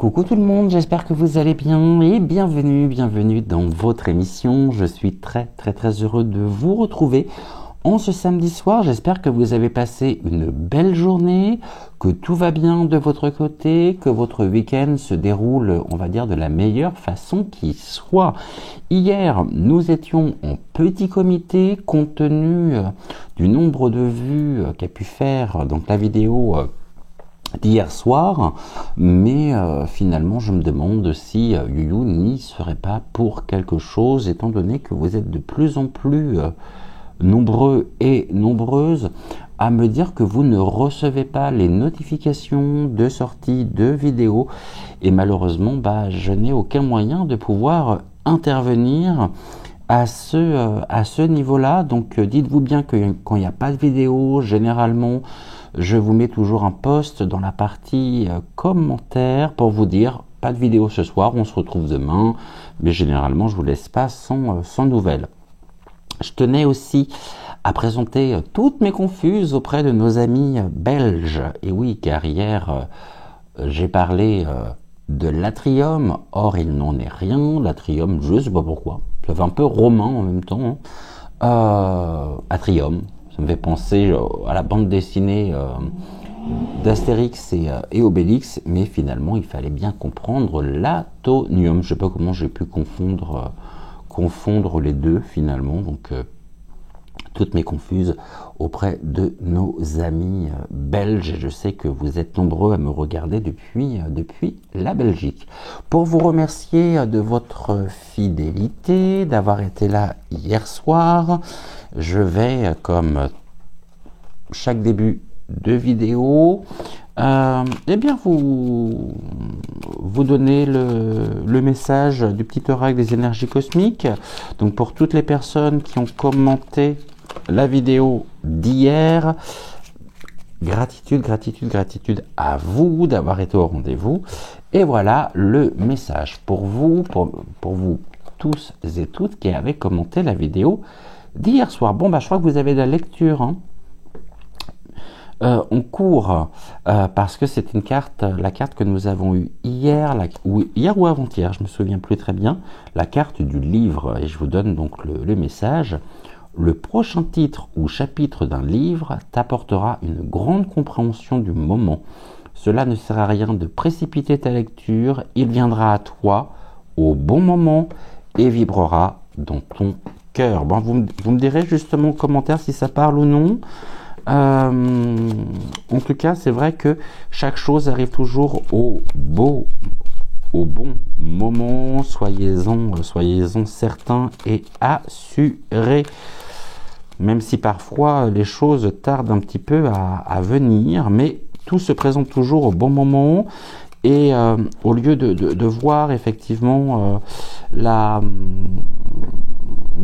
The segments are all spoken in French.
Coucou tout le monde, j'espère que vous allez bien et bienvenue dans votre émission. Je suis très heureux de vous retrouver en ce samedi soir. J'espère que vous avez passé une belle journée, que tout va bien de votre côté, que votre week-end se déroule, on va dire, de la meilleure façon qui soit. Hier, nous étions en petit comité compte tenu du nombre de vues qu'a pu faire donc la vidéo d'hier soir, mais finalement je me demande si You n'y serait pas pour quelque chose, étant donné que vous êtes de plus en plus nombreux et nombreuses à me dire que vous ne recevez pas les notifications de sortie de vidéos, et malheureusement je n'ai aucun moyen de pouvoir intervenir à ce niveau-là. Donc dites-vous bien que quand il n'y a pas de vidéo, généralement je vous mets toujours un post dans la partie commentaires pour vous dire pas de vidéo ce soir, on se retrouve demain, mais généralement je vous laisse pas sans nouvelles. Je tenais aussi à présenter toutes mes confuses auprès de nos amis belges. Et oui, car hier j'ai parlé de l'Atrium, or il n'en est rien. L'Atrium, je ne sais pas pourquoi, ça fait un peu romain en même temps. Atrium, ça me fait penser à la bande dessinée d'Astérix et Obélix, mais finalement il fallait bien comprendre l'Atonium. Je ne sais pas comment j'ai pu confondre les deux finalement, donc toutes mes confuses auprès de nos amis belges. Je sais que vous êtes nombreux à me regarder depuis la Belgique. Pour vous remercier de votre fidélité, d'avoir été là hier soir, je vais, comme chaque début de vidéo, eh bien vous donner le message du petit oracle des énergies cosmiques. Donc pour toutes les personnes qui ont commenté la vidéo d'hier, gratitude à vous d'avoir été au rendez-vous. Et voilà le message pour vous tous et toutes qui avez commenté la vidéo d'hier soir. Bon, je crois que vous avez de la lecture, hein. On court parce que c'est une carte, la carte que nous avons eue hier, hier ou avant-hier, je me souviens plus très bien, la carte du livre. Et je vous donne donc le message. Le prochain titre ou chapitre d'un livre t'apportera une grande compréhension du moment. Cela ne sert à rien de précipiter ta lecture, il viendra à toi au bon moment et vibrera dans ton cœur. Bon, vous me direz justement en commentaire si ça parle ou non. En tout cas, c'est vrai que chaque chose arrive toujours au bon moment. Soyez-en certains et assurés. Même si parfois les choses tardent un petit peu à venir, mais tout se présente toujours au bon moment. Et au lieu de voir effectivement de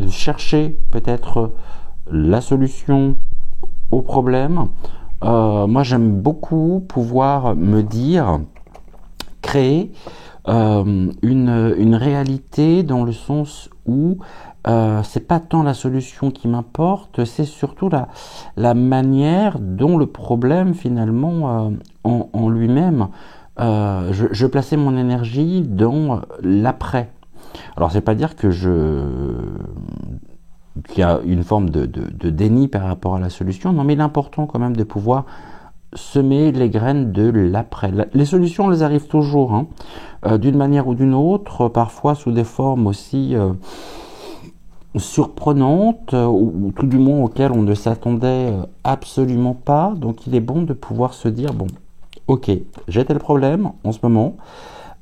chercher peut-être la solution au problème, moi j'aime beaucoup pouvoir me dire, créer une réalité dans le sens où c'est pas tant la solution qui m'importe, c'est surtout la manière dont le problème finalement en lui-même, je plaçais mon énergie dans l'après. Alors c'est pas dire que qu'il y a une forme de déni par rapport à la solution, non, mais il est important quand même de pouvoir semer les graines de l'après. Les solutions, elles arrivent toujours, hein, d'une manière ou d'une autre, parfois sous des formes aussi surprenantes, ou tout du moins auxquelles on ne s'attendait absolument pas. Donc il est bon de pouvoir se dire, bon, ok, j'ai tel problème en ce moment,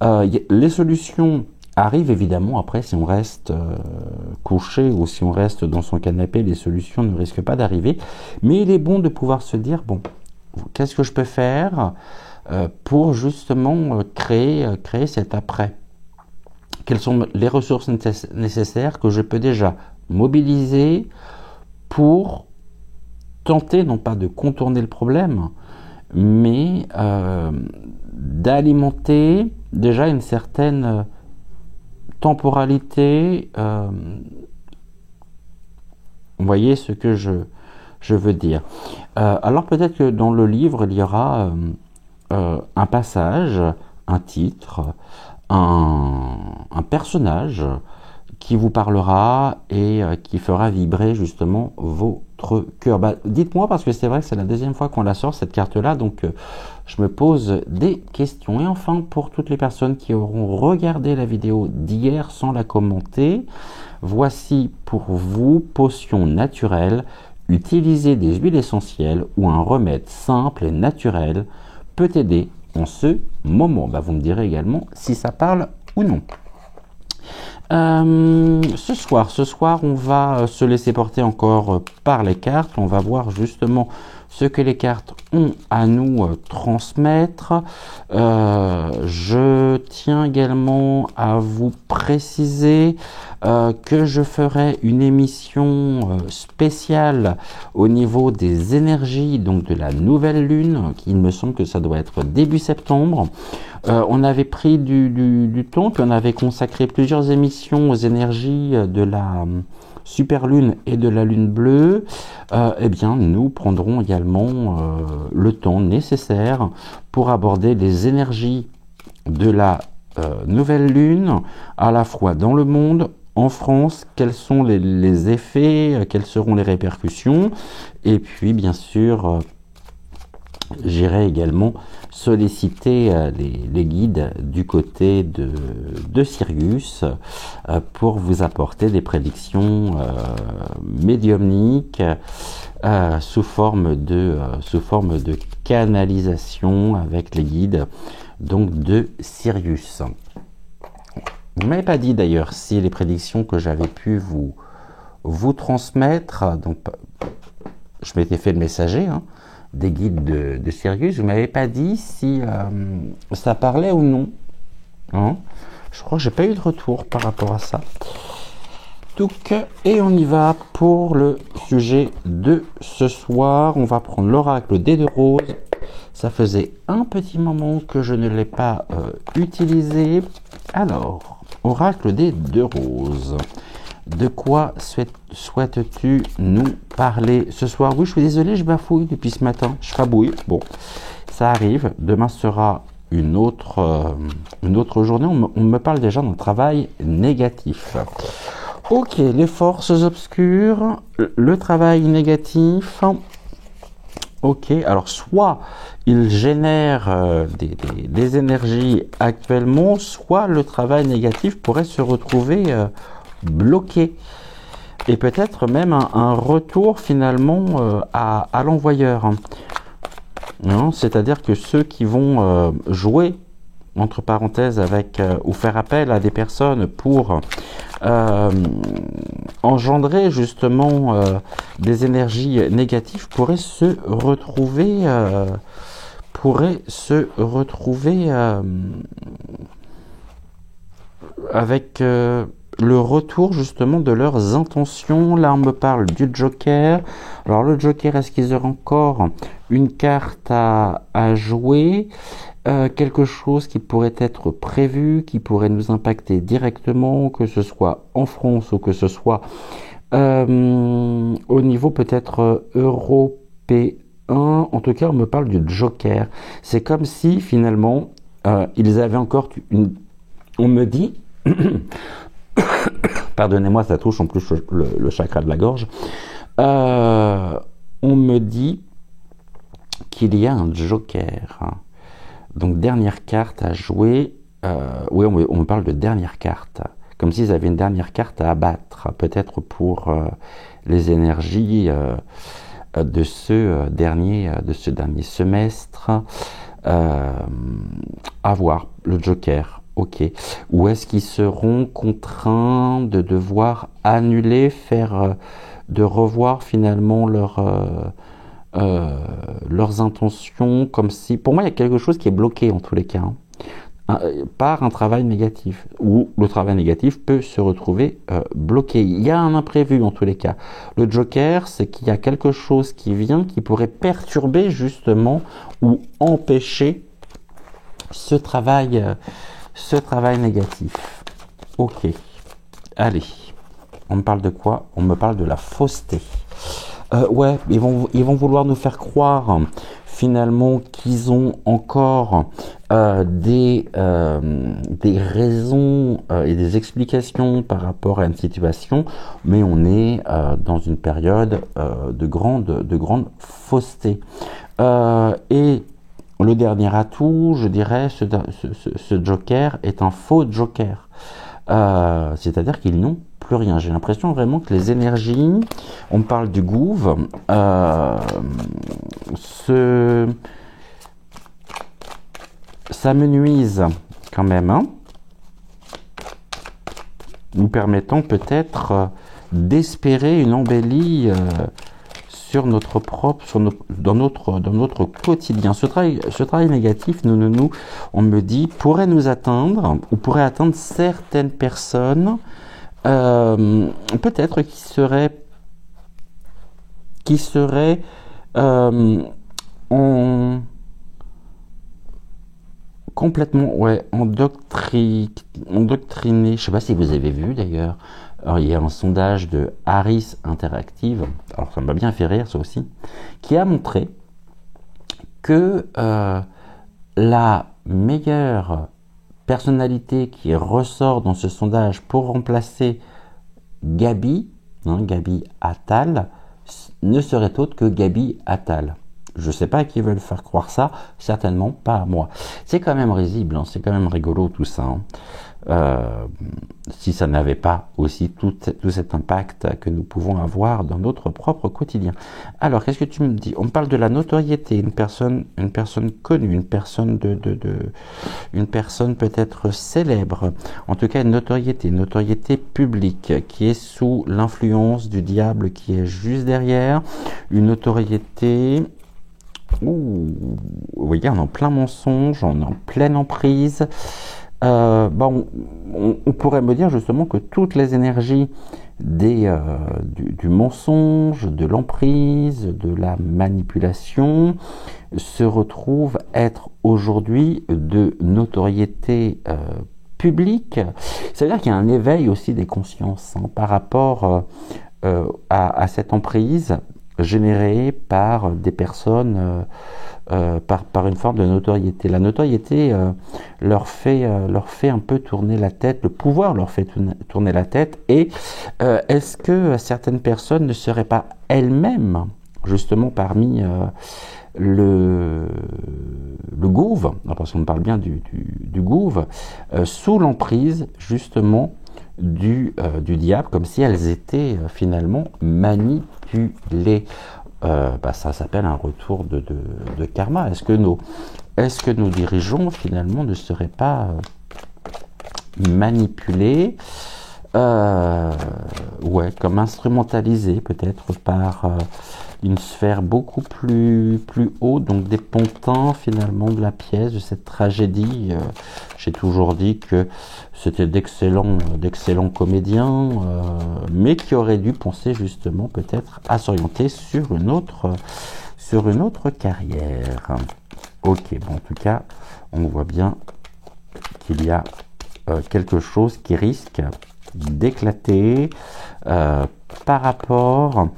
les solutions arrive évidemment. Après, si on reste couché ou si on reste dans son canapé, les solutions ne risquent pas d'arriver. Mais il est bon de pouvoir se dire, bon, qu'est-ce que je peux faire pour justement créer cet après? Quelles sont les ressources nécessaires que je peux déjà mobiliser pour tenter, non pas de contourner le problème, mais d'alimenter déjà une certaine temporalité. Vous voyez ce que je veux dire. Alors peut-être que dans le livre il y aura un passage un titre, un personnage qui vous parlera et qui fera vibrer justement votre cœur. Dites-moi, parce que c'est vrai que c'est la deuxième fois qu'on la sort, cette carte-là, donc je me pose des questions. Et enfin, pour toutes les personnes qui auront regardé la vidéo d'hier sans la commenter, voici pour vous, potion naturelle. Utiliser des huiles essentielles ou un remède simple et naturel peut aider en ce moment. Vous me direz également si ça parle ou non. Ce soir, on va se laisser porter encore par les cartes. On va voir justement ce que les cartes ont à nous transmettre. Je tiens également à vous préciser que je ferai une émission spéciale au niveau des énergies, donc de la nouvelle lune, il me semble que ça doit être début septembre. On avait pris du temps, puis on avait consacré plusieurs émissions aux énergies de la super lune et de la lune bleue. Eh bien, nous prendrons également le temps nécessaire pour aborder les énergies de la nouvelle lune, à la fois dans le monde, en France, quels sont les effets, quelles seront les répercussions, et puis bien sûr, j'irai également solliciter les guides du côté de Sirius pour vous apporter des prédictions médiumniques sous forme de canalisation avec les guides donc de Sirius. Vous ne m'avez pas dit d'ailleurs si les prédictions que j'avais pu vous transmettre, donc je m'étais fait le messager des guides de Sirius, vous ne m'avez pas dit si ça parlait ou non. Je crois que j'ai pas eu de retour par rapport à ça. Donc, et on y va pour le sujet de ce soir. On va prendre l'oracle des deux roses. Ça faisait un petit moment que je ne l'ai pas utilisé. Alors, oracle des deux roses. De quoi souhaites-tu nous parler ce soir? Oui, je suis désolé, je bafouille depuis ce matin. Je fabouille. Bon, ça arrive. Demain sera une autre journée. On me parle déjà d'un travail négatif. Ok, les forces obscures, le travail négatif. Ok, alors soit il génère des énergies actuellement, soit le travail négatif pourrait se retrouver bloqué. Et peut-être même un retour finalement à l'envoyeur. C'est-à-dire que ceux qui vont jouer, entre parenthèses, avec ou faire appel à des personnes pour engendrer justement des énergies négatives pourraient se retrouver avec le retour justement de leurs intentions. Là on me parle du Joker. Alors le Joker, est-ce qu'ils auront encore une carte à jouer, quelque chose qui pourrait être prévu, qui pourrait nous impacter directement, que ce soit en France ou que ce soit au niveau peut-être européen. En tout cas on me parle du Joker. C'est comme si finalement ils avaient encore on me dit pardonnez-moi, ça touche en plus le chakra de la gorge. On me dit qu'il y a un Joker. Donc, dernière carte à jouer. Oui, on me parle de dernière carte. Comme s'ils avaient une dernière carte à abattre. Peut-être pour les énergies de ce dernier semestre. À voir, le Joker. Ok. Ou est-ce qu'ils seront contraints de devoir annuler, de revoir finalement leurs intentions, comme si... Pour moi, il y a quelque chose qui est bloqué en tous les cas, par un travail négatif, où le travail négatif peut se retrouver bloqué. Il y a un imprévu en tous les cas. Le Joker, c'est qu'il y a quelque chose qui vient, qui pourrait perturber justement ou empêcher ce travail négatif. Ok. Allez. On me parle de quoi? On me parle de la fausseté. Ouais, ils vont vouloir nous faire croire finalement qu'ils ont encore des raisons et des explications par rapport à une situation, mais on est dans une période de grande fausseté. Et le dernier atout, je dirais, ce joker est un faux joker. C'est-à-dire qu'ils n'ont plus rien. J'ai l'impression vraiment que les énergies, on parle du gouve, ça me nuise quand même, hein, nous permettant peut-être d'espérer une embellie sur notre propre, dans notre quotidien. Ce travail négatif, on me dit, pourrait nous atteindre, ou pourrait atteindre certaines personnes, peut-être qui seraient complètement endoctrinés. Je ne sais pas si vous avez vu d'ailleurs. Alors, il y a un sondage de Harris Interactive, alors ça m'a bien fait rire ça aussi, qui a montré que la meilleure personnalité qui ressort dans ce sondage pour remplacer Gabi Attal, ne serait autre que Gabi Attal. Je ne sais pas à qui veulent faire croire ça, certainement pas à moi. C'est quand même risible, hein, c'est quand même rigolo tout ça. Hein. Si ça n'avait pas aussi tout cet impact que nous pouvons avoir dans notre propre quotidien. Alors, qu'est-ce que tu me dis? On parle de la notoriété, une personne connue, une personne peut-être célèbre, en tout cas une notoriété publique qui est sous l'influence du diable qui est juste derrière, une notoriété. Vous voyez, on est en plein mensonge, on est en pleine emprise. On pourrait me dire justement que toutes les énergies du mensonge, de l'emprise, de la manipulation se retrouvent être aujourd'hui de notoriété publique. C'est-à-dire qu'il y a un éveil aussi des consciences par rapport à cette emprise générée par des personnes par une forme de notoriété. La notoriété leur fait un peu tourner la tête, le pouvoir leur fait tourner la tête, et est-ce que certaines personnes ne seraient pas elles-mêmes, justement parmi le gouve, parce qu'on parle bien du gouve, sous l'emprise justement du diable, comme si elles étaient finalement manipulées. Ça s'appelle un retour de karma. Est-ce que nos dirigeants finalement ne seraient pas manipulés, comme instrumentalisés peut-être par une sphère beaucoup plus haute, donc des pantins finalement de la pièce, de cette tragédie. J'ai toujours dit que c'était d'excellents comédiens, mais qui auraient dû penser justement peut-être à s'orienter sur une autre carrière. Ok, bon, en tout cas, on voit bien qu'il y a quelque chose qui risque d'éclater par rapport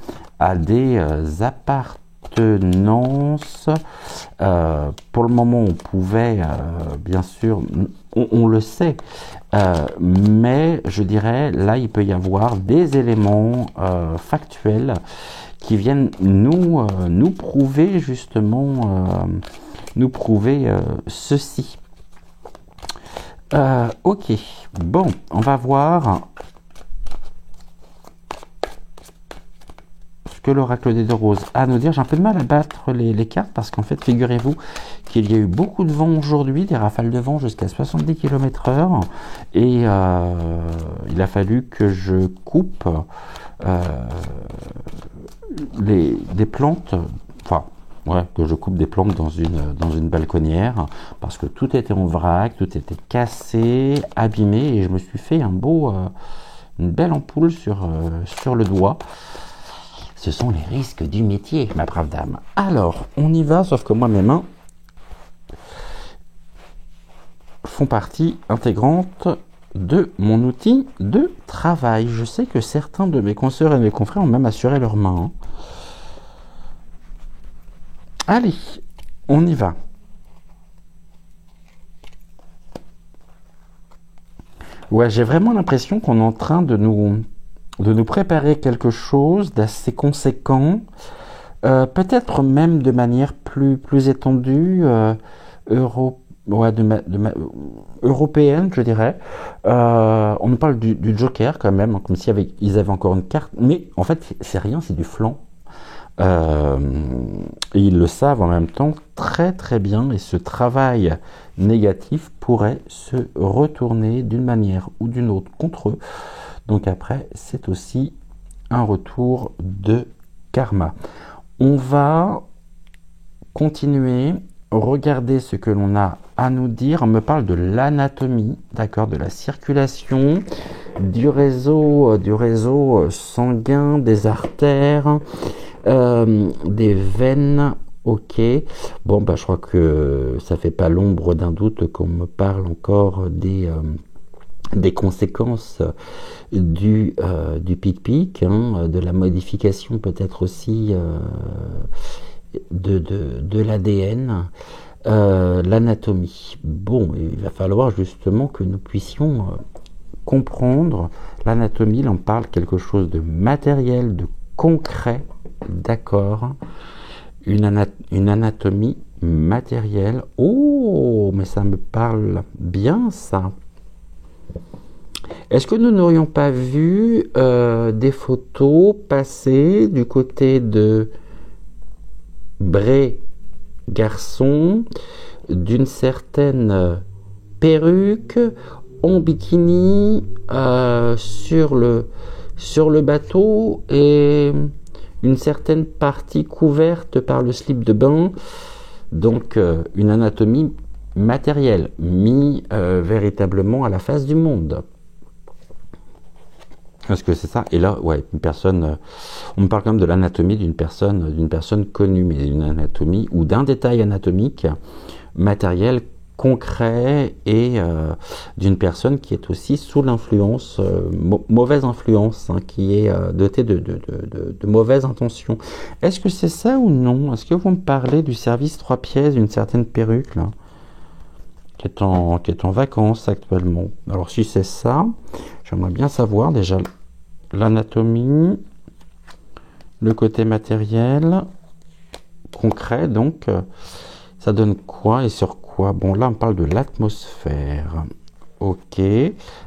à des appartenances. Pour le moment, on pouvait, bien sûr, on le sait, mais je dirais, là, il peut y avoir des éléments factuels qui viennent nous prouver justement, ceci. Ok, bon, on va voir ce que l'oracle des deux roses a à nous dire. J'ai un peu de mal à battre les cartes parce qu'en fait, figurez-vous qu'il y a eu beaucoup de vent aujourd'hui, des rafales de vent jusqu'à 70 km/h, et il a fallu que je coupe des plantes, que je coupe des plantes dans une balconnière, parce que tout était en vrac, tout était cassé, abîmé, et je me suis fait une belle ampoule sur le doigt. Ce sont les risques du métier, ma brave dame. Alors, on y va, sauf que moi, mes mains font partie intégrante de mon outil de travail. Je sais que certains de mes consoeurs et mes confrères ont même assuré leurs mains. Allez, On y va. Ouais, j'ai vraiment l'impression qu'on est en train de nous préparer quelque chose d'assez conséquent, peut-être même de manière plus étendue, ouais, européenne, je dirais. On nous parle du Joker quand même, hein, comme si ils avaient encore une carte, mais en fait, c'est rien, c'est du flan. Euh, et ils le savent en même temps très très bien, et ce travail négatif pourrait se retourner d'une manière ou d'une autre contre eux. Donc après, c'est aussi un retour de karma. On va continuer, regarder ce que l'on a à nous dire. On me parle de l'anatomie, d'accord, de la circulation, du réseau sanguin, des artères, des veines. Ok, bon bah je crois que ça fait pas l'ombre d'un doute qu'on me parle encore des conséquences du pic-pic, hein, de la modification peut-être aussi de l'ADN, l'anatomie. Bon, il va falloir justement que nous puissions comprendre l'anatomie. Là, on parle quelque chose de matériel, de concret, d'accord. Une anatomie matérielle. Oh, mais ça me parle bien, ça. Est-ce que nous n'aurions pas vu des photos passer du côté de Bray garçon, d'une certaine perruque en bikini sur le bateau et une certaine partie couverte par le slip de bain, donc une anatomie matérielle mis véritablement à la face du monde. Est-ce que c'est ça? Et là, ouais, une personne, on me parle quand même de l'anatomie d'une personne connue, mais d'une anatomie ou d'un détail anatomique matériel concret et d'une personne qui est aussi sous l'influence, mauvaise influence, hein, qui est dotée de mauvaises intentions. Est-ce que c'est ça ou non? Est-ce que vous me parlez du service 3 pièces d'une certaine perruque là, qui est en vacances actuellement? Alors si c'est ça, j'aimerais bien savoir déjà l'anatomie, le côté matériel, concret, donc ça donne quoi et sur quoi? Bon, là on parle de l'atmosphère, ok,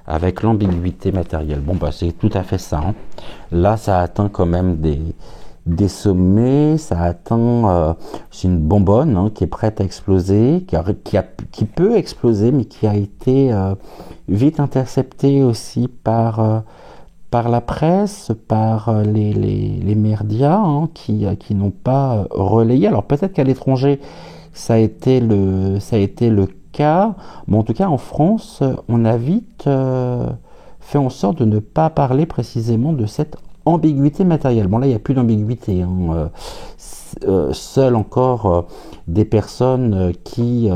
avec l'ambiguïté matérielle. Bon, bah c'est tout à fait ça, hein. Là ça atteint quand même des sommets, ça atteint, c'est une bonbonne, hein, qui est prête à exploser, qui peut exploser, mais qui a été vite interceptée aussi par la presse, par les médias, hein, qui n'ont pas relayé. Alors peut-être qu'à l'étranger, ça a été le cas, mais en tout cas en France, on a vite fait en sorte de ne pas parler précisément de cette ambiguïté matérielle. Bon là, il n'y a plus d'ambiguïté, hein. Seules encore des personnes qui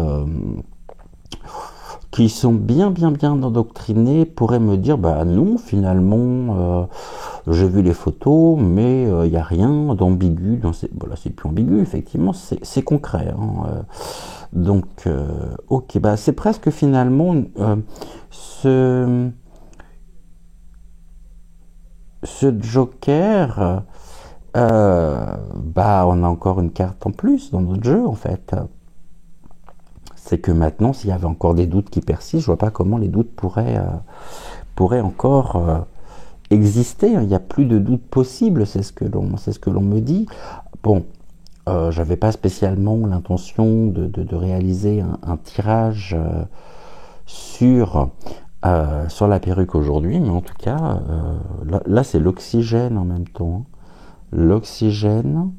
sont bien endoctrinés pourraient me dire bah non, finalement j'ai vu les photos, mais il n'y a rien d'ambigu dans voilà, c'est plus ambigu, effectivement, c'est concret, hein. Donc ok, bah c'est presque finalement ce Joker, bah on a encore une carte en plus dans notre jeu en fait. C'est que maintenant, s'il y avait encore des doutes qui persistent, je vois pas comment les doutes pourraient encore exister. Il n'y a plus de doutes possibles, c'est ce que l'on me dit. Bon, j'avais pas spécialement l'intention de réaliser un tirage sur la perruque aujourd'hui, mais en tout cas, là c'est l'oxygène en même temps. L'oxygène.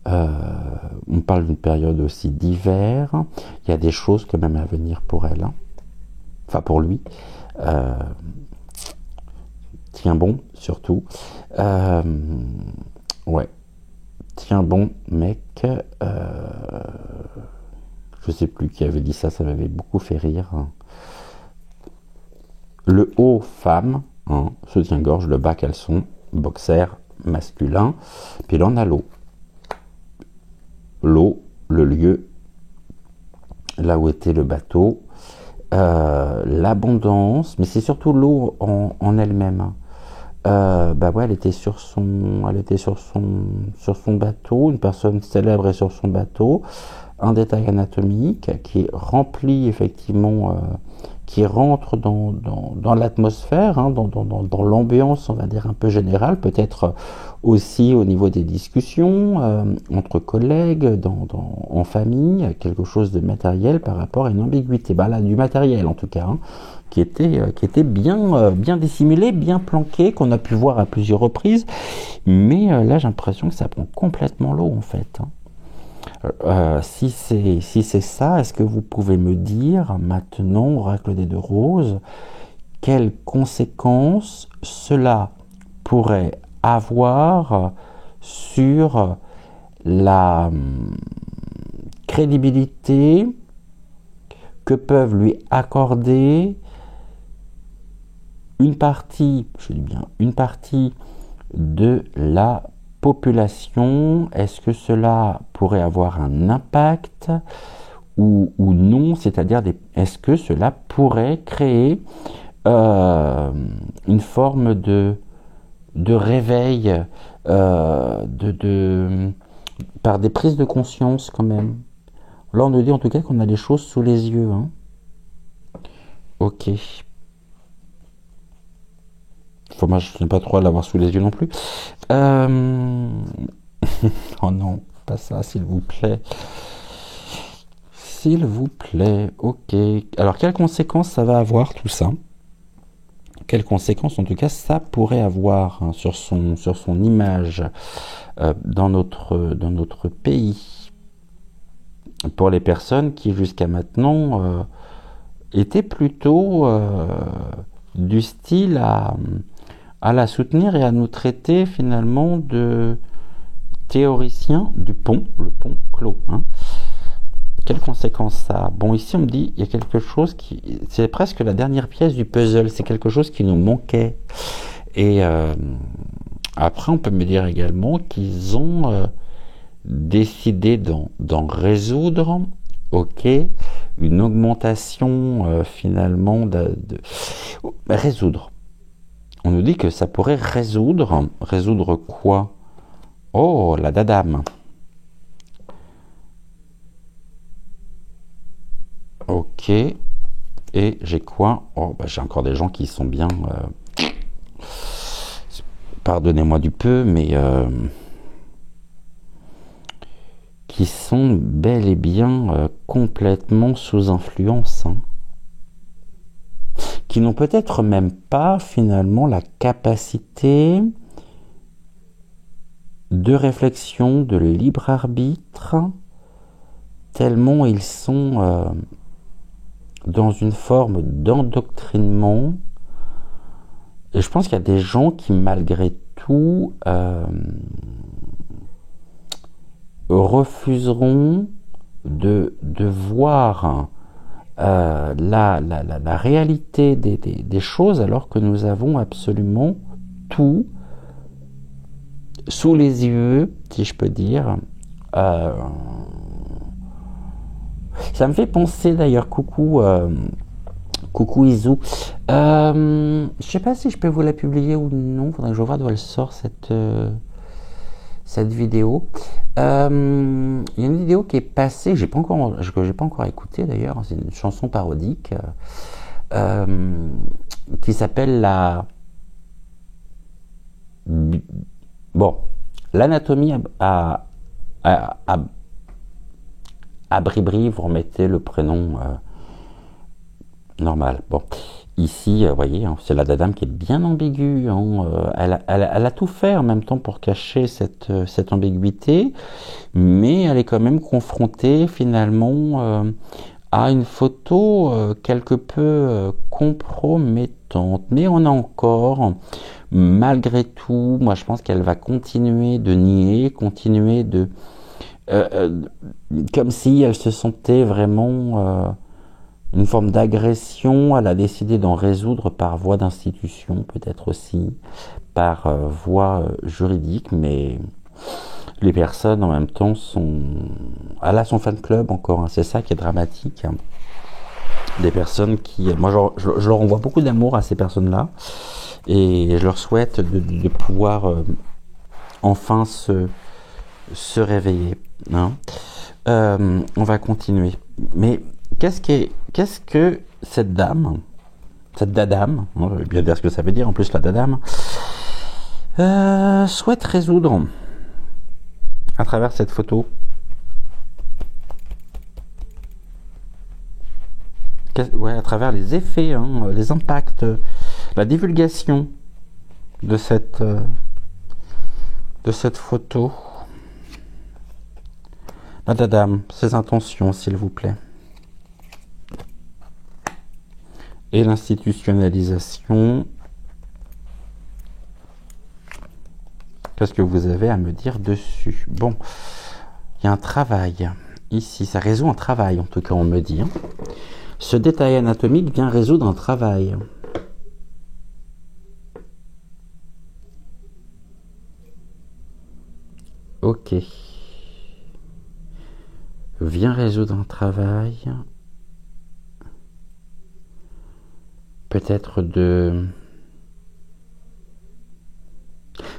On parle d'une période aussi d'hiver. Il y a des choses quand même à venir pour elle, hein. Enfin pour lui. Tiens bon, surtout. Ouais. Tiens bon, mec. Je sais plus qui avait dit ça, ça m'avait beaucoup fait rire, hein. Le haut, femme, hein, soutien-gorge, le bas, caleçon, boxer, masculin. Puis là, on a l'eau. L'eau, le lieu là où était le bateau, l'abondance, mais c'est surtout l'eau en elle-même. Hein. Bah ouais, elle était sur son bateau, une personne célèbre est sur son bateau, un détail anatomique qui est rempli effectivement, qui rentre dans l'atmosphère, hein, dans l'ambiance, on va dire un peu générale, peut-être aussi au niveau des discussions entre collègues, en famille, quelque chose de matériel par rapport à une ambiguïté. Bah là, du matériel en tout cas. Hein, qui était bien dissimulé, bien planqué, qu'on a pu voir à plusieurs reprises. Mais là, j'ai l'impression que ça prend complètement l'eau, en fait. Si c'est ça, est-ce que vous pouvez me dire, maintenant, oracle des deux roses, quelles conséquences cela pourrait avoir sur la crédibilité que peuvent lui accorder une partie, je dis bien une partie de la population? Est-ce que cela pourrait avoir un impact ou non? C'est-à-dire, est-ce que cela pourrait créer une forme de réveil par des prises de conscience quand même? Là, on nous dit en tout cas qu'on a les choses sous les yeux. Hein. Ok. Enfin, moi, je n'ai pas trop à l'avoir sous les yeux non plus. Oh non, pas ça, s'il vous plaît. S'il vous plaît, ok. Alors, quelles conséquences ça va avoir tout ça? Quelles conséquences, en tout cas, ça pourrait avoir hein, sur son image dans notre pays? Pour les personnes qui, jusqu'à maintenant, étaient plutôt du style à la soutenir et à nous traiter finalement de théoriciens du pont, le pont clos. Hein. Quelles conséquences ça a? Bon, ici on me dit il y a quelque chose qui... C'est presque la dernière pièce du puzzle, c'est quelque chose qui nous manquait. Et après on peut me dire également qu'ils ont décidé d'en résoudre, ok, une augmentation finalement résoudre. On nous dit que ça pourrait résoudre quoi? Oh, la dadame. Ok. Et j'ai quoi? Oh, bah, j'ai encore des gens qui sont bien... pardonnez-moi du peu, mais... qui sont bel et bien complètement sous influence. Hein. Qui n'ont peut-être même pas finalement la capacité de réflexion, de libre arbitre, tellement ils sont dans une forme d'endoctrinement. Et je pense qu'il y a des gens qui, malgré tout, refuseront de voir la réalité des choses, alors que nous avons absolument tout sous les yeux, si je peux dire. Ça me fait penser d'ailleurs, coucou Isou. Je sais pas si je peux vous la publier ou non. Faudrait que je vois d'où elle sort cette vidéo. Il y a une vidéo qui est passée, que j'ai pas encore écoutée d'ailleurs. C'est une chanson parodique qui s'appelle l'anatomie à Bribri. Vous remettez le prénom normal. Bon, ici, vous voyez, hein, c'est la dadame qui est bien ambiguë. Hein, elle a tout fait en même temps pour cacher cette ambiguïté, mais elle est quand même confrontée finalement à une photo quelque peu compromettante. Mais on a encore, malgré tout, moi je pense qu'elle va continuer de nier, continuer de... comme si elle se sentait vraiment... une forme d'agression. Elle a décidé d'en résoudre par voie d'institution, peut-être aussi par voie juridique, mais Les personnes en même temps sont... Elle a son fan club encore, hein, c'est ça qui est dramatique. Hein. Des personnes qui... Moi je leur envoie beaucoup d'amour à ces personnes-là et je leur souhaite de pouvoir enfin se réveiller. Hein. On va continuer. Mais qu'est-ce que cette dame, cette dadame, hein, je vais bien dire ce que ça veut dire en plus la dadame, souhaite résoudre à travers cette photo? Ouais, à travers les effets, hein, les impacts, la divulgation de cette photo. La dadame, ses intentions, s'il vous plaît. Et l'institutionnalisation. Qu'est-ce que vous avez à me dire dessus? Bon, il y a un travail. Ici, ça résout un travail, en tout cas, on me dit. Hein. Ce détail anatomique vient résoudre un travail. Ok. Vient résoudre un travail. Peut-être de...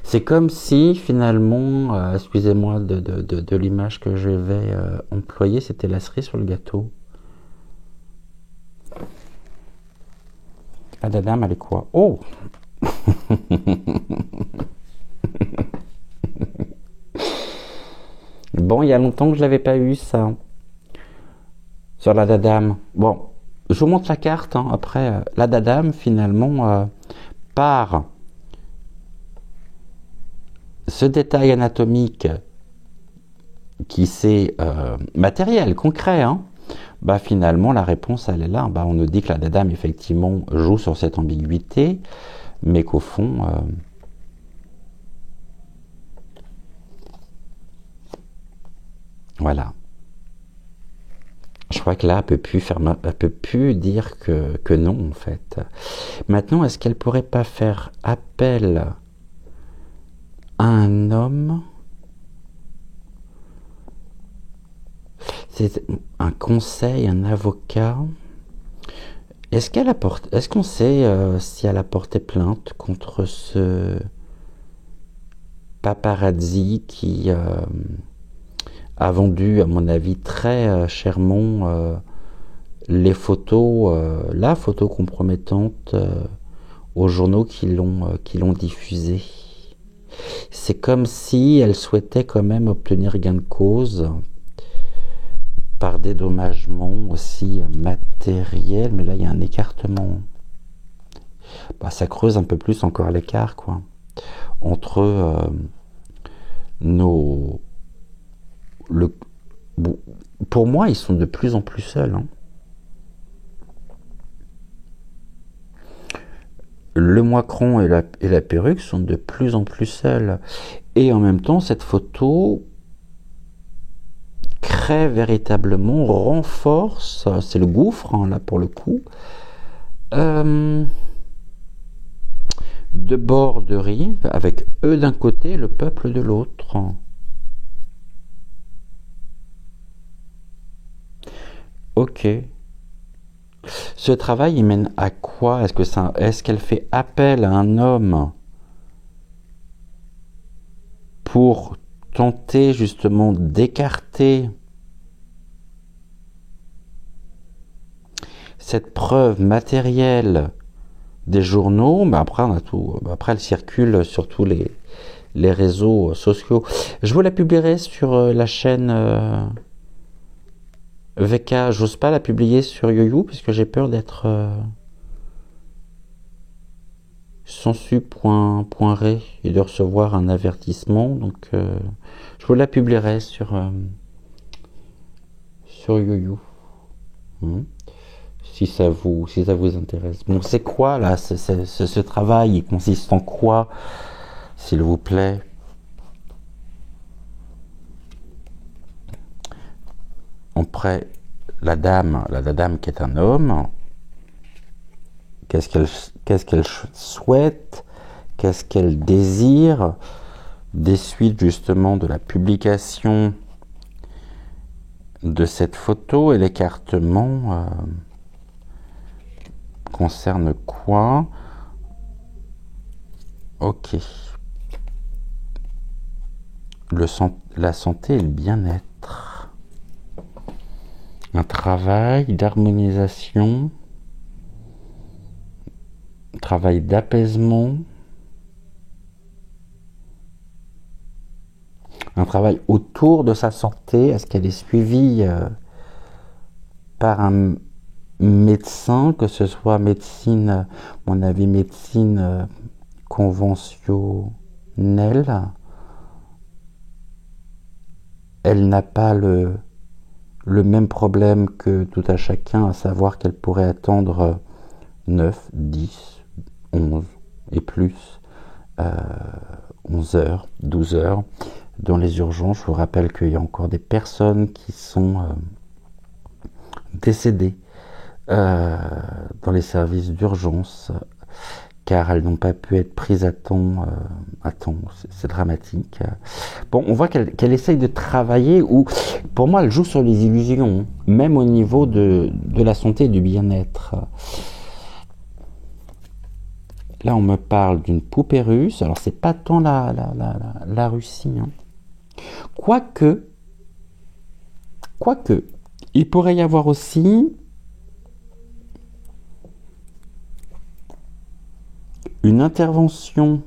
C'est comme si, finalement, excusez-moi de l'image que je vais employer, c'était la cerise sur le gâteau. La dame, elle est quoi? Oh Bon, il y a longtemps que je l'avais pas eu, ça. Sur la dadame. Bon, je vous montre la carte, hein. Après, la dadame, finalement, par ce détail anatomique qui c'est matériel, concret, hein, bah finalement la réponse elle est là. Bah, on nous dit que la dadame effectivement joue sur cette ambiguïté, mais qu'au fond voilà. Je crois que là, elle peut plus dire que non en fait. Maintenant, est-ce qu'elle pourrait pas faire appel à un homme? C'est un conseil, un avocat. Est-ce qu'on sait si elle a porté plainte contre ce paparazzi qui a vendu, à mon avis, très chèrement les photos, la photo compromettante aux journaux qui l'ont diffusée. C'est comme si elle souhaitait quand même obtenir gain de cause par dédommagement aussi matériel, mais là il y a un écartement. Bah, ça creuse un peu plus encore l'écart, quoi, entre pour moi, ils sont de plus en plus seuls. Hein. Le moicron et la perruque sont de plus en plus seuls. Et en même temps, cette photo crée véritablement, renforce, c'est le gouffre, hein, là pour le coup, de bord de rive, avec eux d'un côté, le peuple de l'autre. Ok. Ce travail, il mène à quoi? Est-ce qu'elle fait appel à un homme pour tenter justement d'écarter cette preuve matérielle des journaux? Mais après, on a tout. Après, elle circule sur tous les réseaux sociaux. Je vous la publierai sur la chaîne VK. J'ose pas la publier sur YoYo puisque j'ai peur d'être censu.ré et de recevoir un avertissement. Donc, je vous la publierai sur YoYo. Si ça vous intéresse. Bon, c'est quoi là ce travail? Il consiste en quoi, s'il vous plaît? Après, la dame qui est un homme, qu'est-ce qu'elle souhaite? Qu'est-ce qu'elle désire? des suites justement de la publication de cette photo. Et l'écartement concerne quoi? Ok. La santé et le bien-être. Un travail d'harmonisation, un travail d'apaisement, un travail autour de sa santé. Est-ce qu'elle est suivie par un médecin, que ce soit médecine, à mon avis, médecine conventionnelle? Elle n'a pas le même problème que tout à chacun, à savoir qu'elle pourrait attendre 9, 10, 11 et plus, 11 heures, 12 heures dans les urgences. Je vous rappelle qu'il y a encore des personnes qui sont décédées dans les services d'urgence car elles n'ont pas pu être prises à temps. C'est dramatique. Bon, on voit qu'elle essaye de travailler, ou pour moi elle joue sur les illusions, même au niveau de la santé et du bien-être. Là on me parle d'une poupée russe, alors c'est pas tant la Russie, hein. Quoique, il pourrait y avoir aussi une intervention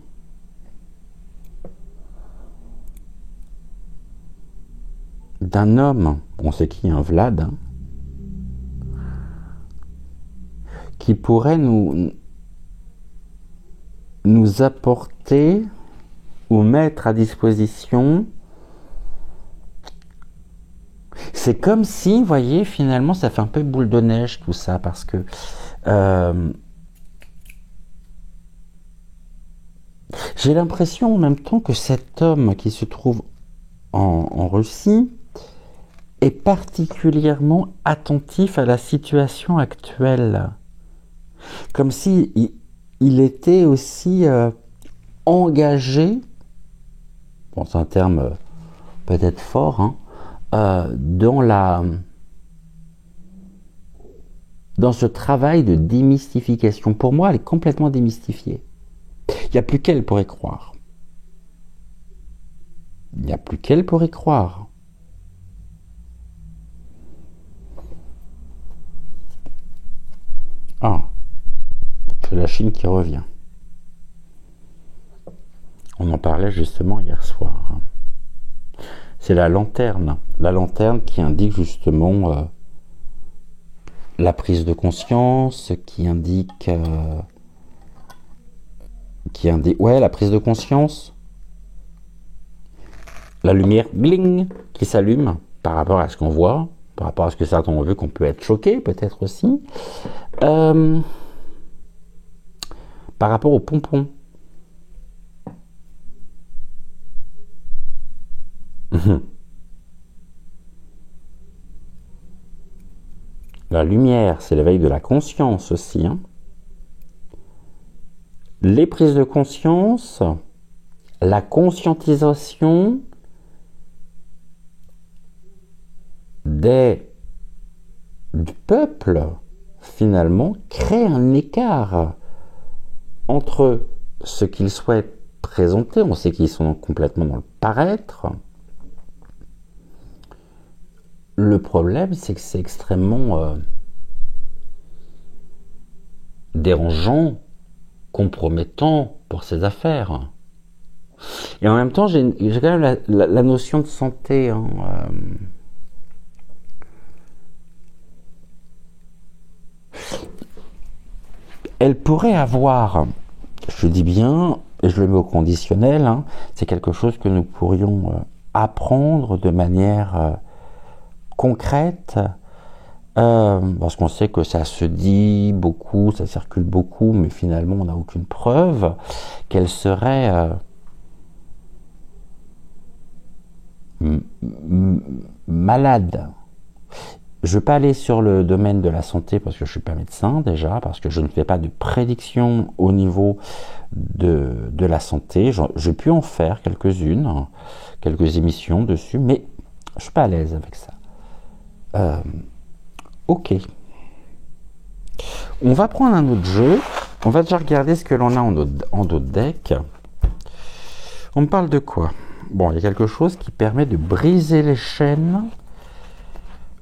d'un homme, on sait qui, un Vlad, hein, qui pourrait nous apporter ou mettre à disposition. C'est comme si, vous voyez, finalement, ça fait un peu boule de neige tout ça, parce que j'ai l'impression en même temps que cet homme qui se trouve en Russie est particulièrement attentif à la situation actuelle. Comme si il était aussi engagé, bon c'est un terme peut-être fort, hein, dans ce travail de démystification. Pour moi, elle est complètement démystifiée. Il n'y a plus qu'elle pour y croire. Il n'y a plus qu'elle pour y croire. Ah, c'est la Chine qui revient. On en parlait justement hier soir. C'est la lanterne qui indique justement la prise de conscience, qui indique ouais, la prise de conscience, la lumière bling qui s'allume par rapport à ce qu'on voit, par rapport à ce que certains ont vu, qu'on peut être choqué peut-être aussi, par rapport au pompon. La lumière, c'est l'éveil de la conscience aussi, hein. Les prises de conscience, la conscientisation du peuple, finalement, crée un écart entre ce qu'ils souhaitent présenter. On sait qu'ils sont complètement dans le paraître. Le problème, c'est que c'est extrêmement dérangeant, compromettant pour ces affaires. Et en même temps, j'ai quand même la notion de santé, hein, elle pourrait avoir, je dis bien, et je le mets au conditionnel, hein, c'est quelque chose que nous pourrions apprendre de manière concrète, parce qu'on sait que ça se dit beaucoup, ça circule beaucoup, mais finalement on n'a aucune preuve qu'elle serait malade. je ne vais pas aller sur le domaine de la santé parce que je ne suis pas médecin déjà, parce que je ne fais pas de prédiction au niveau de la santé. J'ai pu en faire quelques-unes, quelques émissions dessus, mais je ne suis pas à l'aise avec ça. Ok. On va prendre un autre jeu. On va déjà regarder ce que l'on a en d'autres decks. On me parle de quoi? Bon, il y a quelque chose qui permet de briser les chaînes.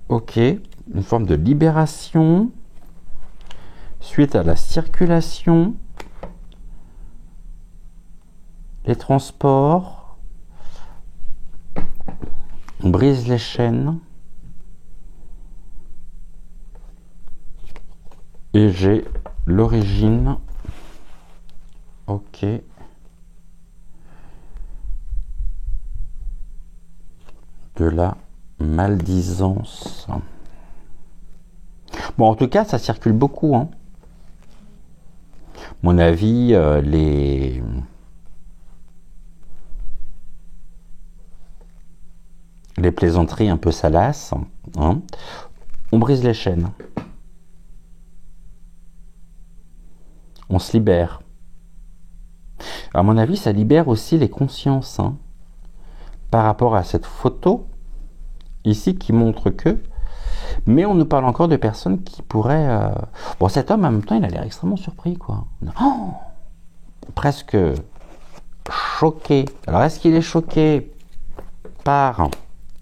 Ok. Une forme de libération suite à la circulation, les transports. On brise les chaînes. Et j'ai l'origine. Ok. De la maldisance. Bon, en tout cas, ça circule beaucoup. Hein. Mon avis, les plaisanteries un peu salaces. Hein. On brise les chaînes. On se libère. À mon avis, ça libère aussi les consciences. Hein, par rapport à cette photo ici qui montre que... Mais on nous parle encore de personnes qui pourraient... Bon, cet homme, en même temps, il a l'air extrêmement surpris, quoi. Oh, presque choqué. Alors, est-ce qu'il est choqué par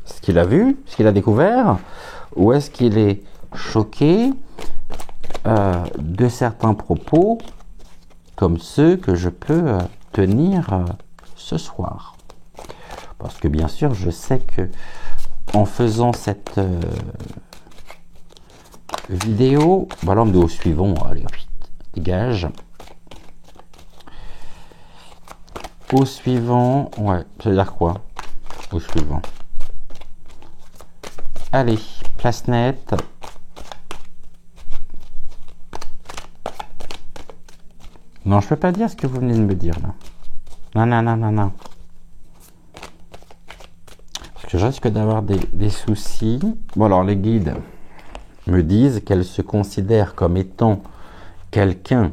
ce qu'il a vu, ce qu'il a découvert, ou est-ce qu'il est choqué de certains propos comme ceux que je peux tenir ce soir? Parce que bien sûr, je sais que en faisant cette vidéo, voilà, au suivant, allez, dégage. Au suivant, ouais, ça veut dire quoi? Au suivant. Allez, place nette. Non, je peux pas dire ce que vous venez de me dire là. Non, non, non, non, non. Parce que je risque d'avoir des soucis. Bon, alors les guides me disent qu'elle se considère comme étant quelqu'un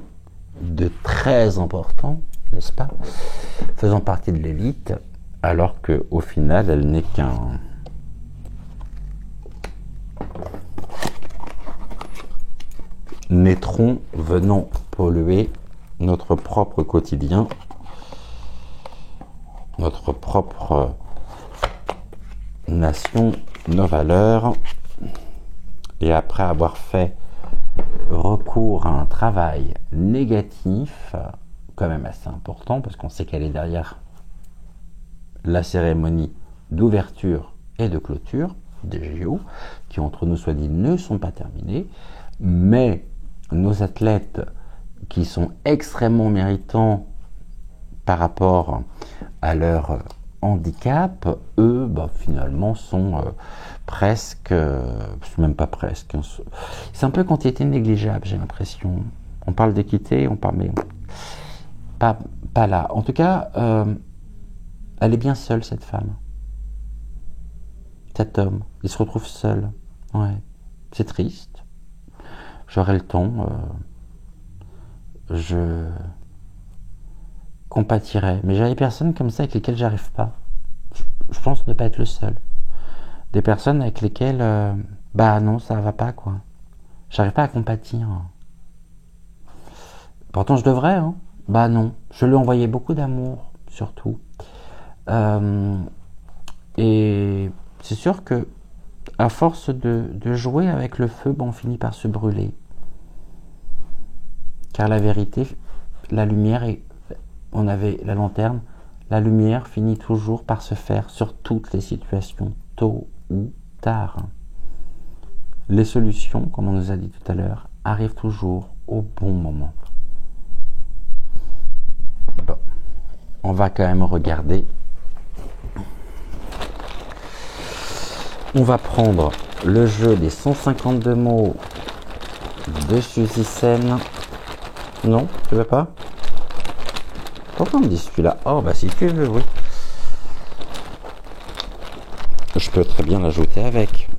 de très important, n'est-ce pas, faisant partie de l'élite, alors qu'au final, elle n'est qu'un néutron venant polluer notre propre quotidien, notre propre nation, nos valeurs. Et après avoir fait recours à un travail négatif, quand même assez important, parce qu'on sait qu'elle est derrière la cérémonie d'ouverture et de clôture des JO, qui entre nous soit dit ne sont pas terminées, mais nos athlètes qui sont extrêmement méritants par rapport à leur handicap, eux, bah, finalement, sont presque, même pas presque, c'est un peu quantité négligeable, j'ai l'impression. On parle d'équité, on parle, mais pas là. En tout cas, elle est bien seule, cette femme. Cet homme, il se retrouve seul. Ouais, c'est triste. J'aurai le temps, je compatirais. Mais j'ai des personnes comme ça avec lesquelles j'arrive pas. Je pense ne pas être le seul. Des personnes avec lesquelles, bah non, ça va pas, quoi. J'arrive pas à compatir. Pourtant, je devrais, hein. Bah non, je lui ai envoyé beaucoup d'amour, surtout. Et c'est sûr que, à force de jouer avec le feu, bah, on finit par se brûler. Car la vérité, la lumière, on avait la lanterne, la lumière finit toujours par se faire sur toutes les situations, tôt ou tard. Les solutions, comme on nous a dit tout à l'heure, arrivent toujours au bon moment. Bon, on va quand même regarder. On va prendre le jeu des 152 mots de Suzy Sen. Non, tu veux pas? Pourquoi on me dit celui-là? Oh, bah si tu veux, oui. Je peux très bien l'ajouter avec.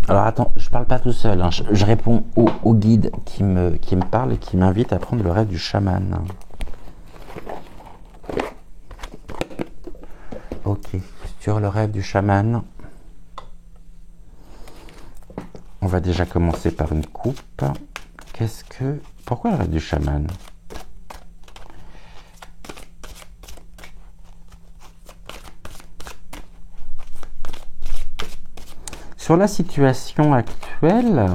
Alors attends, je parle pas tout seul, hein. Je réponds au guide qui me parle et qui m'invite à prendre le rêve du chaman. Ok, sur le rêve du chaman, on va déjà commencer par une coupe. Pourquoi le rêve du chaman? Sur la situation actuelle,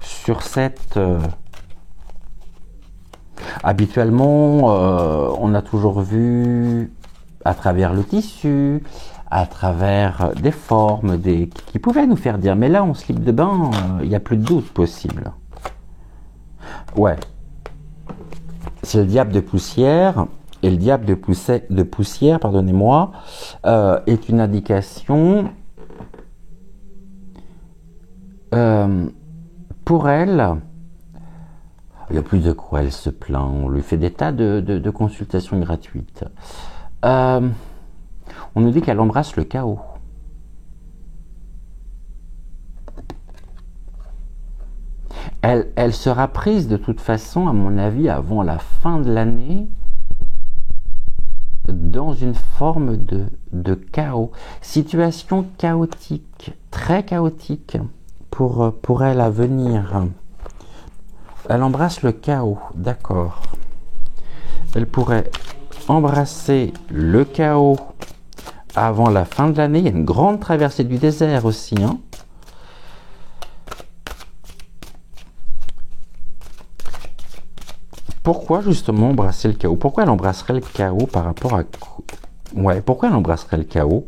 sur cette... habituellement, on a toujours vu à travers le tissu, à travers des formes, qui pouvaient nous faire dire, mais là, en slip de bain, il n'y a plus de doute possible. Ouais. C'est le diable de poussière, et le diable de poussière, pardonnez-moi, est une indication... pour elle, il y a plus de quoi elle se plaint. On lui fait des tas de consultations gratuites. On nous dit qu'elle embrasse le chaos. Elle sera prise de toute façon, à mon avis, avant la fin de l'année, dans une forme de chaos. Situation chaotique, très chaotique pour elle à venir. Elle embrasse le chaos, d'accord. Elle pourrait embrasser le chaos avant la fin de l'année. Il y a une grande traversée du désert aussi, hein. Pourquoi justement embrasser le chaos? Pourquoi elle embrasserait le chaos par rapport à... Ouais, pourquoi elle embrasserait le chaos?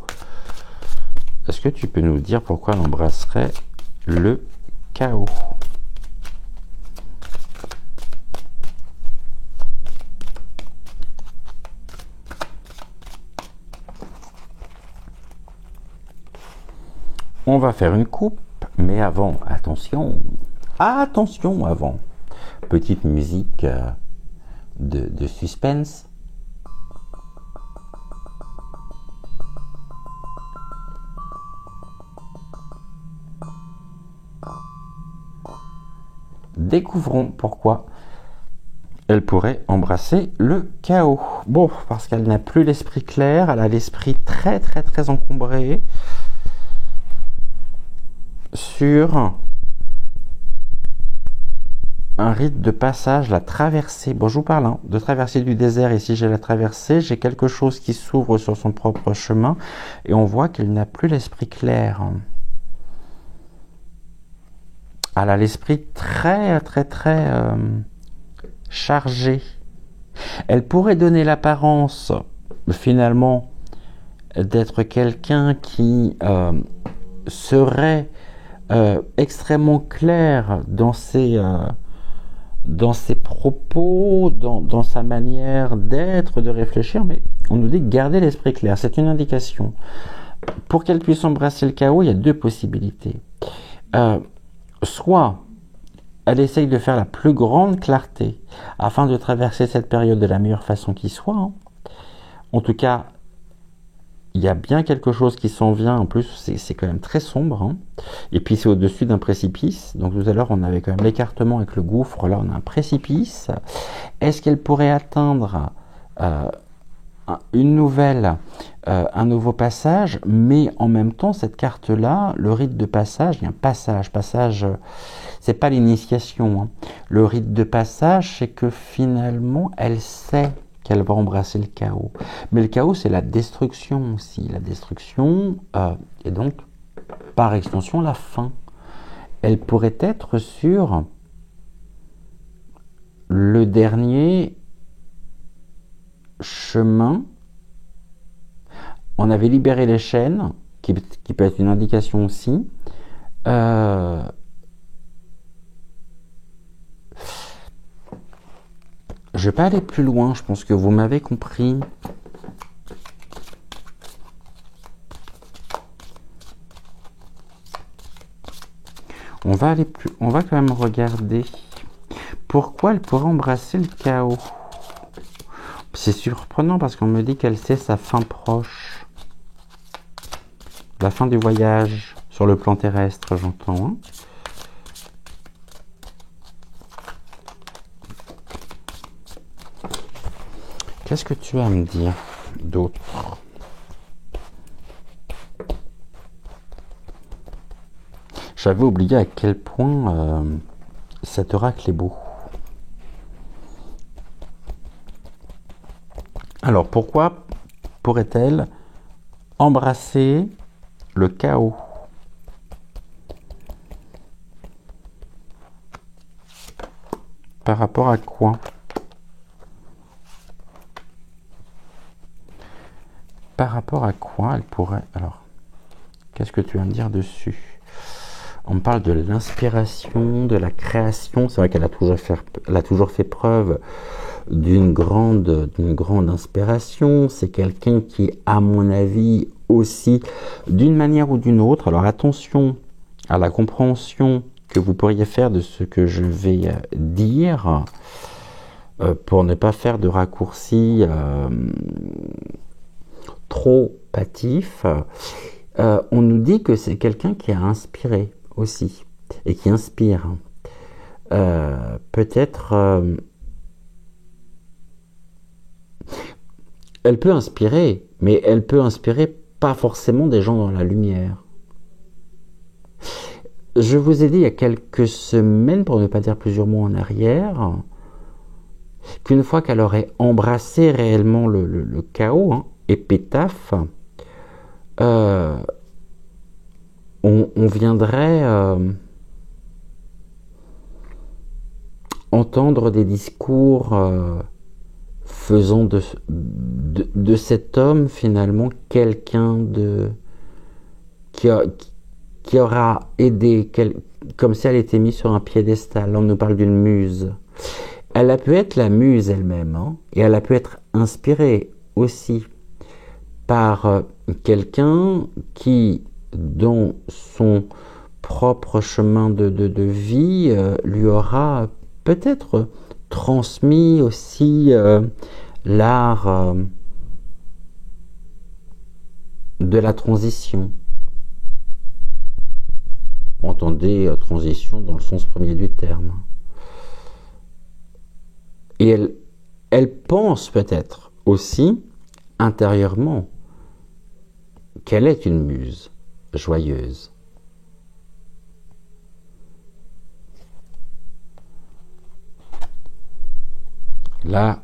Est-ce que tu peux nous dire pourquoi elle embrasserait le chaos? On va faire une coupe, mais avant, attention, attention avant. Petite musique de suspense. Découvrons pourquoi elle pourrait embrasser le chaos. Bon, parce qu'elle n'a plus l'esprit clair, elle a l'esprit très très très encombré sur un rite de passage, la traversée. Bon, je vous parle de traversée du désert, et si j'ai la traversée, j'ai quelque chose qui s'ouvre sur son propre chemin, et on voit qu'elle n'a plus l'esprit clair. Elle a l'esprit très très très chargé. Elle pourrait donner l'apparence, finalement, d'être quelqu'un qui serait extrêmement clair dans ses propos, dans sa manière d'être, de réfléchir, mais on nous dit de garder l'esprit clair. C'est une indication. Pour qu'elle puisse embrasser le chaos, il y a deux possibilités. Soit elle essaye de faire la plus grande clarté afin de traverser cette période de la meilleure façon qui soit. Hein. En tout cas, il y a bien quelque chose qui s'en vient. En plus, c'est quand même très sombre. Hein. Et puis, c'est au-dessus d'un précipice. Donc, tout à l'heure, on avait quand même l'écartement avec le gouffre. Là, on a un précipice. Est-ce qu'elle pourrait atteindre une nouvelle, un nouveau passage? Mais en même temps, cette carte-là, le rite de passage, il y a un passage, c'est pas l'initiation. Hein. Le rite de passage, c'est que finalement, elle sait qu'elle va embrasser le chaos. Mais le chaos, c'est la destruction aussi. La destruction, et donc, par extension, la fin. Elle pourrait être sur le dernier chemin. On avait libéré les chaînes, qui peut être une indication aussi. Je vais pas aller plus loin, je pense que vous m'avez compris. On va quand même regarder pourquoi elle pourrait embrasser le chaos. C'est surprenant parce qu'on me dit qu'elle sait sa fin proche. La fin du voyage. Sur le plan terrestre, j'entends. Hein. Qu'est-ce que tu as à me dire d'autre? J'avais oublié à quel point cet oracle est beau. Alors, pourquoi pourrait-elle embrasser le chaos? Par rapport à quoi? Par rapport à quoi elle pourrait... Alors, qu'est-ce que tu vas me dire dessus? On me parle de l'inspiration, de la création. C'est vrai qu'elle a toujours fait preuve d'une grande inspiration. C'est quelqu'un qui, à mon avis, aussi, d'une manière ou d'une autre, alors attention à la compréhension que vous pourriez faire de ce que je vais dire, pour ne pas faire de raccourcis trop hâtifs. On nous dit que c'est quelqu'un qui a inspiré aussi, et qui inspire. Peut-être... elle peut inspirer, mais elle peut inspirer pas forcément des gens dans la lumière. Je vous ai dit il y a quelques semaines, pour ne pas dire plusieurs mois en arrière, qu'une fois qu'elle aurait embrassé réellement le chaos, hein, épitaphe, on viendrait entendre des discours faisant de cet homme finalement quelqu'un qui aura aidé, comme si elle était mise sur un piédestal. Là, on nous parle d'une muse. Elle a pu être la muse elle-même, hein, et elle a pu être inspirée aussi par quelqu'un qui, dans son propre chemin de vie, lui aura peut-être transmis aussi l'art de la transition. Entendez transition dans le sens premier du terme. Et elle pense peut-être aussi intérieurement qu'elle est une muse joyeuse. Là,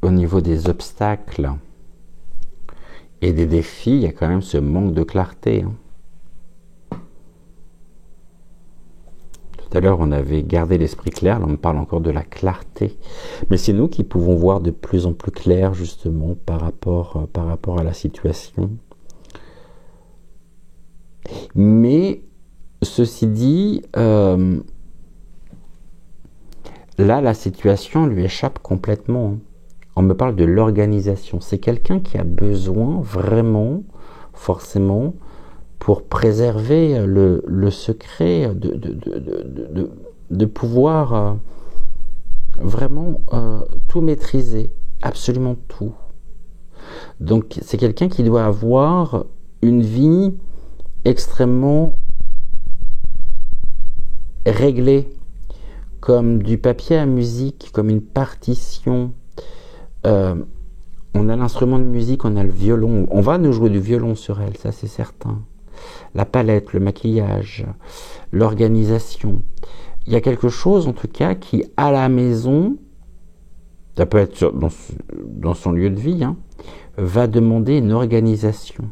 au niveau des obstacles et des défis, il y a quand même ce manque de clarté. Hein. Tout à l'heure, on avait gardé l'esprit clair, là on me parle encore de la clarté. Mais c'est nous qui pouvons voir de plus en plus clair, justement, par rapport à la situation. Mais, ceci dit, là, la situation lui échappe complètement. On me parle de l'organisation. C'est quelqu'un qui a besoin vraiment, forcément, pour préserver le secret de pouvoir vraiment tout maîtriser, absolument tout. Donc c'est quelqu'un qui doit avoir une vie extrêmement réglée, comme du papier à musique, comme une partition. On a l'instrument de musique, on a le violon, on va nous jouer du violon sur elle, ça c'est certain. La palette, le maquillage, l'organisation. Il y a quelque chose en tout cas qui, à la maison, ça peut être dans son lieu de vie, hein, va demander une organisation.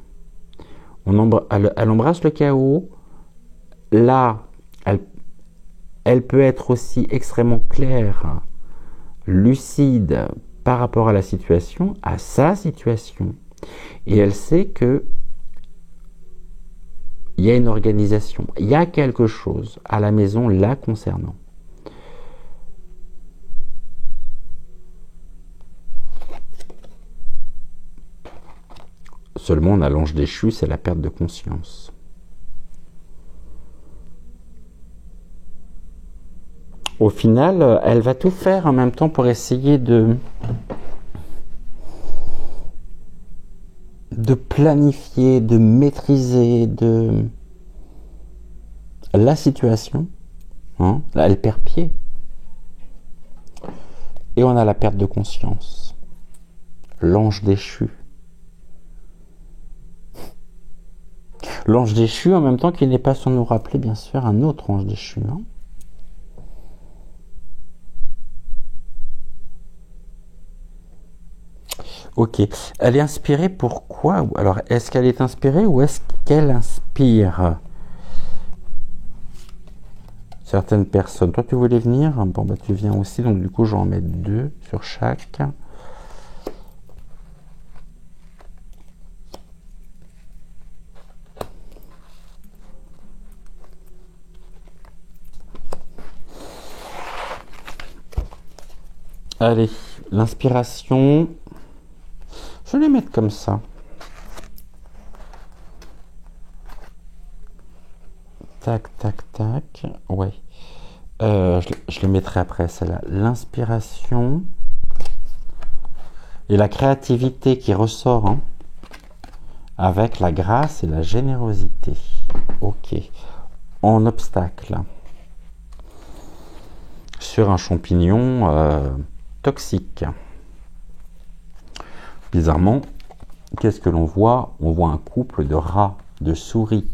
Elle embrasse le chaos. Là, elle peut être aussi extrêmement claire, lucide par rapport à la situation, à sa situation. Et elle sait que il y a une organisation, il y a quelque chose à la maison la concernant. Seulement, on a l'ange déchu, c'est la perte de conscience. Au final, elle va tout faire en même temps pour essayer de planifier, de maîtriser, de la situation, hein, elle perd pied. Et on a la perte de conscience. L'ange déchu. L'ange déchu, en même temps qu'il n'est pas sans nous rappeler, bien sûr, un autre ange déchu. Hein. Ok. Elle est inspirée pourquoi? Alors, est-ce qu'elle est inspirée ou est-ce qu'elle inspire certaines personnes? Toi, tu voulais venir? Bon, bah, tu viens aussi. Donc, du coup, je vais en mettre 2 sur chaque. Allez, l'inspiration, je vais les mettre comme ça. Tac, tac, tac. Ouais. Je les mettrai après, celle-là. L'inspiration et la créativité qui ressort hein, avec la grâce et la générosité. Ok. En obstacle. Sur un champignon toxique. Bizarrement, qu'est-ce que l'on voit? On voit un couple de rats, de souris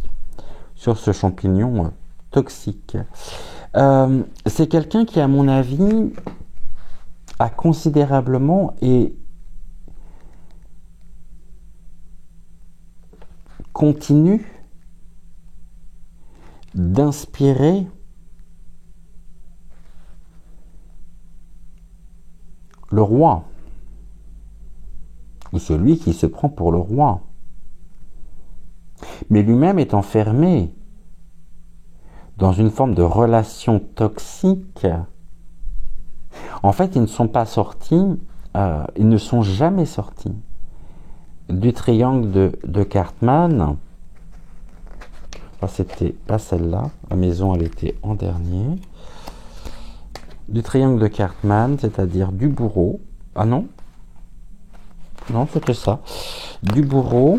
sur ce champignon toxique. C'est quelqu'un qui, à mon avis, a considérablement et continue d'inspirer le roi, ou celui qui se prend pour le roi. Mais lui-même est enfermé dans une forme de relation toxique. En fait, ils ne sont pas sortis, ils ne sont jamais sortis du triangle de Cartman. Enfin, c'était pas celle-là, la maison elle était en dernier. Du triangle de Cartman, c'est-à-dire du bourreau. Ah non? Non, c'était ça. Du bourreau.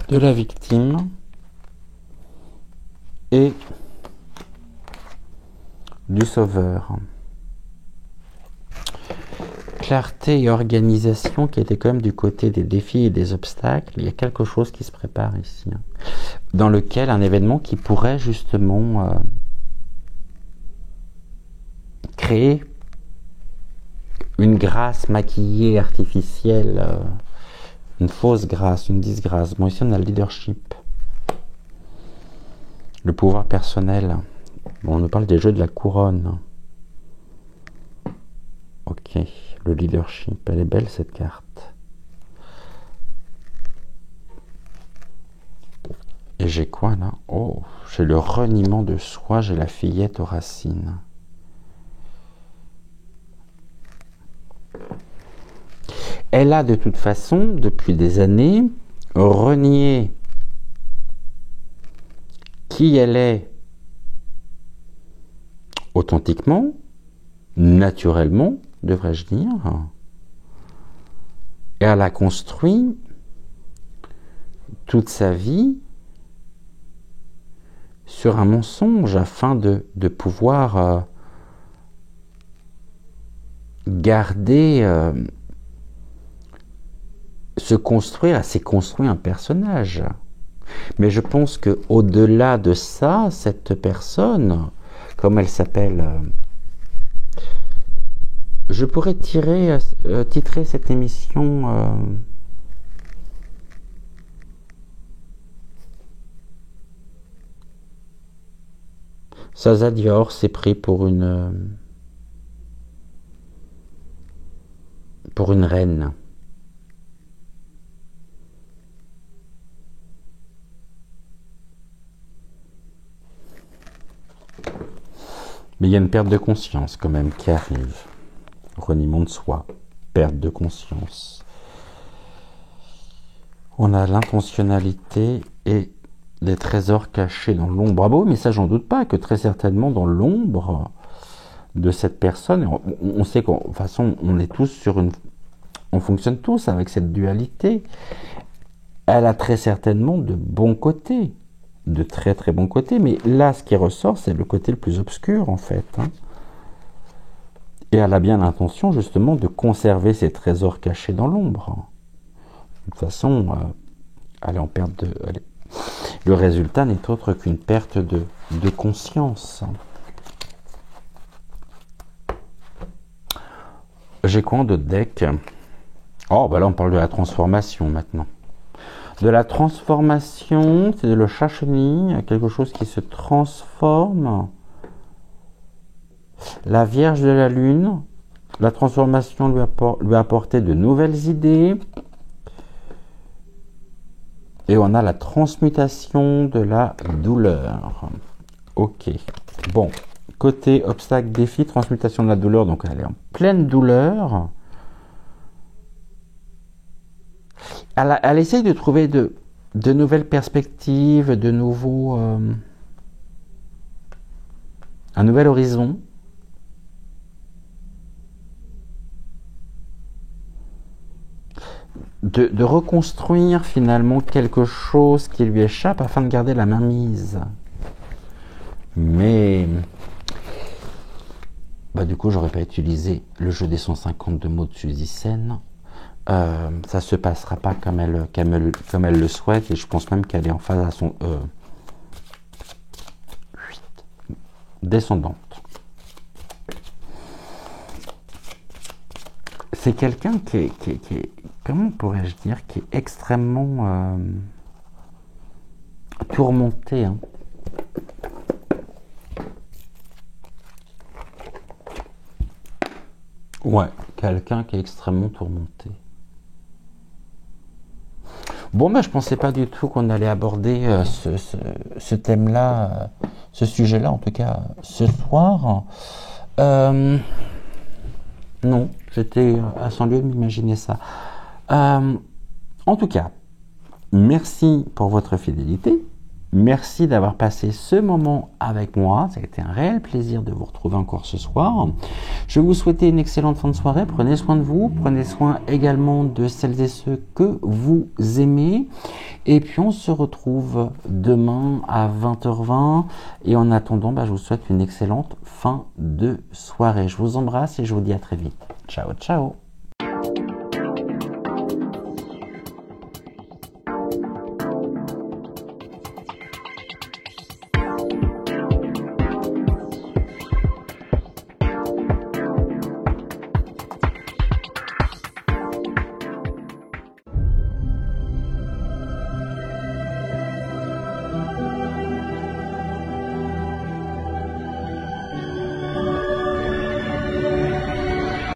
De la victime. Et du sauveur. Clarté et organisation qui était quand même du côté des défis et des obstacles. Il y a quelque chose qui se prépare ici. Hein, dans lequel un événement qui pourrait justement créer une grâce maquillée, artificielle, une fausse grâce, une disgrâce. Bon, ici on a le leadership, le pouvoir personnel. Bon, on nous parle des jeux de la couronne. Ok, le leadership, elle est belle cette carte. Et j'ai quoi là? Oh, j'ai le reniement de soi, j'ai la fillette aux racines. Elle a de toute façon, depuis des années, renié qui elle est authentiquement, naturellement, devrais-je dire. Et elle a construit toute sa vie sur un mensonge afin de pouvoir garder, se construire, elle s'est construit un personnage. Mais je pense que au-delà de ça, cette personne, comme elle s'appelle, je pourrais titrer cette émission Saza Dior s'est pris pour une reine. Mais il y a une perte de conscience quand même qui arrive. Reniement de soi, perte de conscience. On a l'intentionnalité et les trésors cachés dans l'ombre. Bravo, mais ça j'en doute pas que très certainement dans l'ombre de cette personne, on sait qu'en de toute façon on est tous sur On fonctionne tous avec cette dualité. Elle a très certainement de bons côtés, de très très bons côtés, mais là, ce qui ressort, c'est le côté le plus obscur, en fait. Hein. Et elle a bien l'intention, justement, de conserver ses trésors cachés dans l'ombre. De toute façon, elle est en perte de... Le résultat n'est autre qu'une perte de conscience. J'ai quoi en d'autres decks? Oh, bah là, on parle de la transformation, maintenant. De la transformation, c'est le chat-chenille, quelque chose qui se transforme. La Vierge de la Lune, la transformation lui a apporté de nouvelles idées. Et on a la transmutation de la douleur. Ok. Bon. Côté obstacle, défi, transmutation de la douleur. Donc elle est en pleine douleur. Elle essaye de trouver de nouvelles perspectives, de nouveaux... un nouvel horizon. De reconstruire finalement quelque chose qui lui échappe afin de garder la mainmise. Mais bah, du coup, j'aurais pas utilisé le jeu des 152 mots de Suzy Sen. Ça se passera pas comme elle le souhaite, et je pense même qu'elle est en phase à son descendante. C'est quelqu'un qui est, comment pourrais-je dire, qui est extrêmement tourmenté. Hein. Ouais, quelqu'un qui est extrêmement tourmenté. Bon, ben, je pensais pas du tout qu'on allait aborder ce thème-là, ce sujet-là, en tout cas, ce soir. Non, j'étais à 100 lieues de m'imaginer ça. En tout cas, merci pour votre fidélité. Merci d'avoir passé ce moment avec moi. Ça a été un réel plaisir de vous retrouver encore ce soir. Je vais vous souhaiter une excellente fin de soirée. Prenez soin de vous. Prenez soin également de celles et ceux que vous aimez. Et puis on se retrouve demain à 20h20. Et en attendant, je vous souhaite une excellente fin de soirée. Je vous embrasse et je vous dis à très vite. Ciao, ciao.